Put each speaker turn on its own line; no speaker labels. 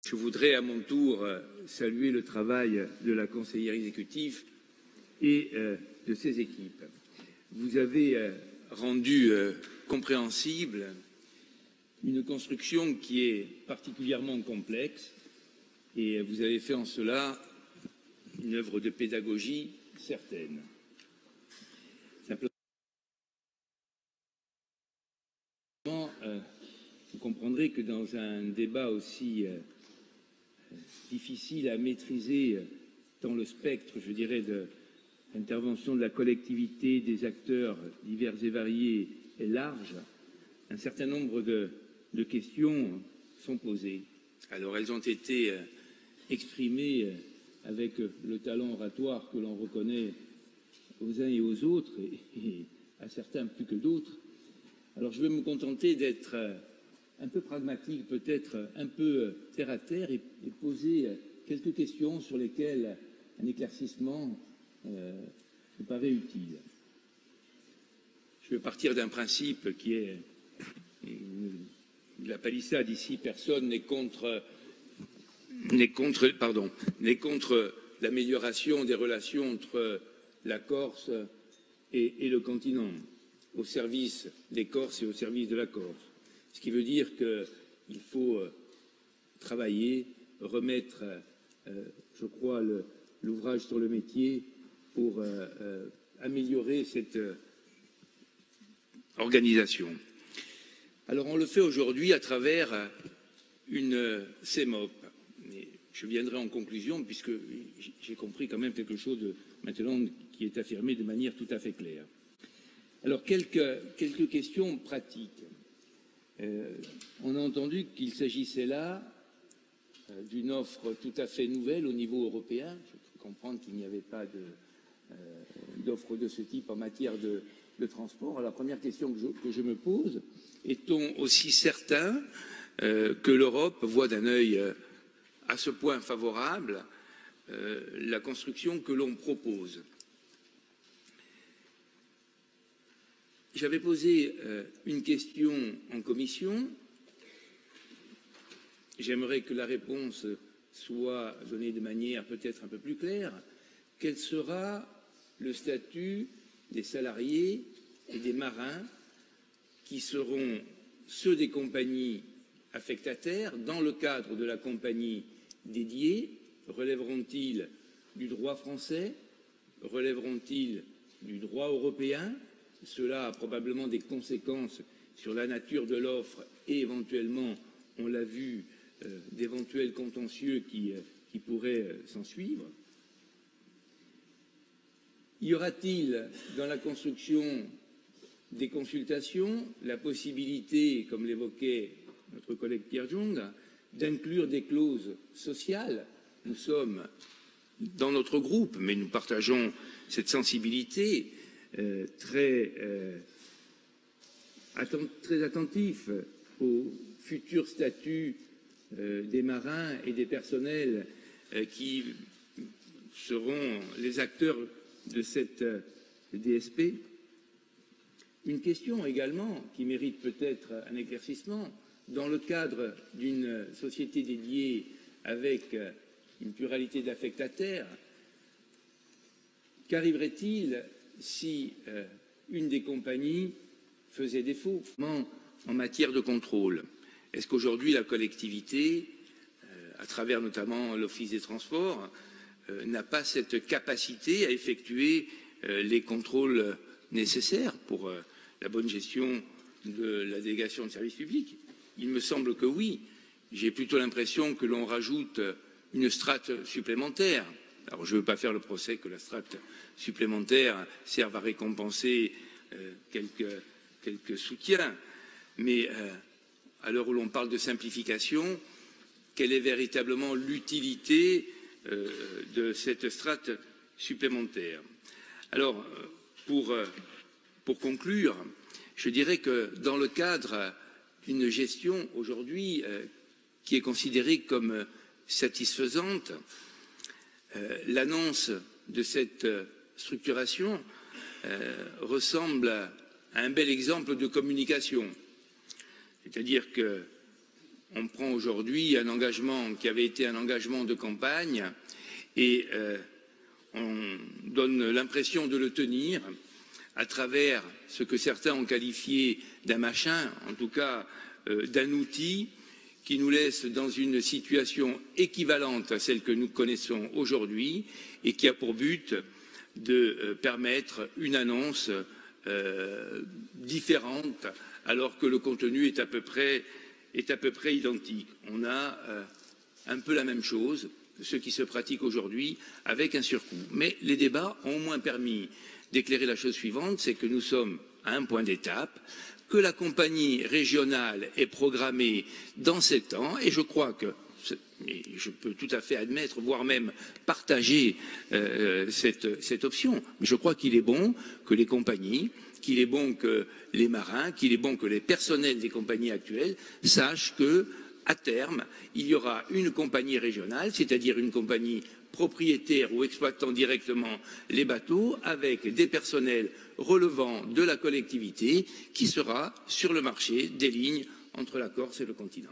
Je voudrais à mon tour saluer le travail de la conseillère exécutive et de ses équipes. Vous avez rendu compréhensible une construction qui est particulièrement complexe et vous avez fait en cela une œuvre de pédagogie certaine. Simplement, vous comprendrez que dans un débat aussi difficile à maîtriser, tant le spectre, je dirais, de l'intervention de la collectivité, des acteurs divers et variés est large, un certain nombre de questions sont posées. Alors elles ont été exprimées avec le talent oratoire que l'on reconnaît aux uns et aux autres, et à certains plus que d'autres. Alors je vais me contenter d'être un peu pragmatique, peut-être un peu terre à terre, et poser quelques questions sur lesquelles un éclaircissement me paraît utile. Je vais partir d'un principe qui est la palissade ici, personne n'est contre l'amélioration des relations entre la Corse et le continent, au service des Corses et au service de la Corse. Ce qui veut dire qu'il faut travailler, remettre, je crois, l'ouvrage sur le métier pour améliorer cette organisation. Alors on le fait aujourd'hui à travers une CEMOP. Mais je viendrai en conclusion puisque j'ai compris quand même quelque chose maintenant qui est affirmé de manière tout à fait claire. Alors quelques questions pratiques. On a entendu qu'il s'agissait là d'une offre tout à fait nouvelle au niveau européen. Je peux comprendre qu'il n'y avait pas d'offre de ce type en matière de transport. Alors, la première question que je me pose, est-on aussi certain que l'Europe voit d'un œil à ce point favorable la construction que l'on propose? J'avais posé une question en commission. J'aimerais que la réponse soit donnée de manière peut-être un peu plus claire. Quel sera le statut des salariés et des marins qui seront ceux des compagnies affectataires dans le cadre de la compagnie dédiée? Relèveront-ils du droit français? Relèveront-ils du droit européen? Cela a probablement des conséquences sur la nature de l'offre et éventuellement, on l'a vu, d'éventuels contentieux qui pourraient s'en suivre. Y aura-t-il dans la construction des consultations la possibilité, comme l'évoquait notre collègue Pierre Jong, d'inclure des clauses sociales? Nous sommes dans notre groupe, mais nous partageons cette sensibilité très attentif au futur statut des marins et des personnels qui seront les acteurs de cette DSP. Une question également qui mérite peut-être un éclaircissement. Dans le cadre d'une société dédiée avec une pluralité d'affectataires, qu'arriverait-il si une des compagnies faisait défaut en matière de contrôle? Est-ce qu'aujourd'hui la collectivité, à travers notamment l'Office des transports, n'a pas cette capacité à effectuer les contrôles nécessaires pour la bonne gestion de la délégation de service public? Il me semble que oui. J'ai plutôt l'impression que l'on rajoute une strate supplémentaire. Alors je ne veux pas faire le procès que la strate supplémentaire serve à récompenser quelques soutiens, mais à l'heure où l'on parle de simplification, quelle est véritablement l'utilité de cette strate supplémentaire? Alors, pour conclure, je dirais que dans le cadre d'une gestion aujourd'hui qui est considérée comme satisfaisante, l'annonce de cette structuration ressemble à un bel exemple de communication. C'est-à-dire que on prend aujourd'hui un engagement qui avait été un engagement de campagne et on donne l'impression de le tenir à travers ce que certains ont qualifié d'un machin, en tout cas d'un outil qui nous laisse dans une situation équivalente à celle que nous connaissons aujourd'hui et qui a pour but de permettre une annonce différente alors que le contenu est à peu près identique. On a un peu la même chose, ce qui se pratique aujourd'hui, avec un surcoût. Mais les débats ont au moins permis d'éclairer la chose suivante, c'est que nous sommes à un point d'étape, que la compagnie régionale est programmée dans 7 ans, et je crois que, et je peux tout à fait admettre, voire même partager cette option, mais je crois qu'il est bon que les compagnies, qu'il est bon que les marins, qu'il est bon que les personnels des compagnies actuelles sachent que, à terme, il y aura une compagnie régionale, c'est-à-dire une compagnie propriétaire ou exploitant directement les bateaux, avec des personnels relevant de la collectivité, qui sera sur le marché des lignes entre la Corse et le continent.